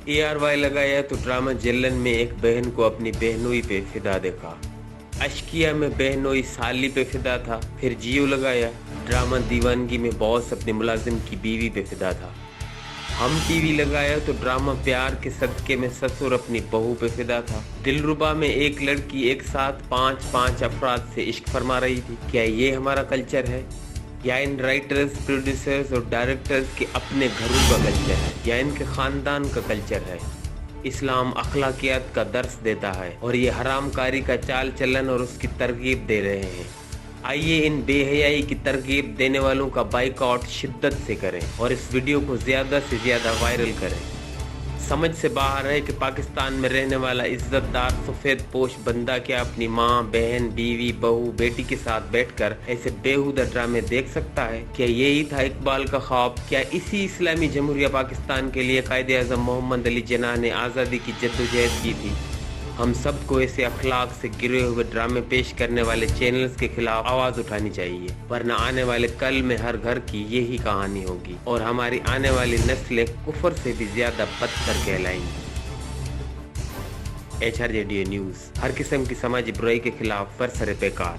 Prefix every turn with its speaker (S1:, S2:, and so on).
S1: ARY लगाया तो drama जलन में एक बहन को अपनी बहनोई पे फिदा देखा। अशकिया में बहनोई साली पे फिदा था। फिर जियो लगाया, ड्रामा दीवानगी में बॉस अपने मुलाजिम की बीवी पे फिदा था। हम टीवी लगाया तो ड्रामा प्यार के सदके में ससुर अपनी बहू पे फिदा था। दिलरुबा में एक लड़की एक साथ पांच अफराद से इश्क फरमा रही थी। क्या ये हमारा कल्चर है, या इन राइटर्स, प्रोड्यूसर्स और डायरेक्टर्स के अपने घरों का कल्चर है, या इनके खानदान का कल्चर है? इस्लाम अखलाकियात का दर्स देता है और ये हरामकारी का चाल चलन और उसकी तरगीब दे रहे हैं। आइए इन बेहयाई की तरगीब देने वालों का बाइकआउट शिद्दत से करें और इस वीडियो को ज़्यादा से ज़्यादा वायरल करें। समझ से बाहर है कि पाकिस्तान में रहने वाला इज्जतदार सफ़ेद पोश बंदा क्या अपनी माँ, बहन, बीवी, बहू, बेटी के साथ बैठकर ऐसे बेहुदा ड्रामे देख सकता है? क्या यही था इकबाल का ख्वाब? क्या इसी इस्लामी जमहूरिया पाकिस्तान के लिए कायदे आज़म मोहम्मद अली जिन्ना ने आज़ादी की जद्दोजहद की थी? हम सबको ऐसे अखलाक से गिरे हुए ड्रामे पेश करने वाले चैनल्स के खिलाफ आवाज़ उठानी चाहिए, वरना आने वाले कल में हर घर की यही कहानी होगी और हमारी आने वाली नस्लें कुफर से भी ज़्यादा बदतर कहलाएंगी। HRJDA न्यूज़ हर किस्म की समाजी बुराई के खिलाफ बरसरे बेकार।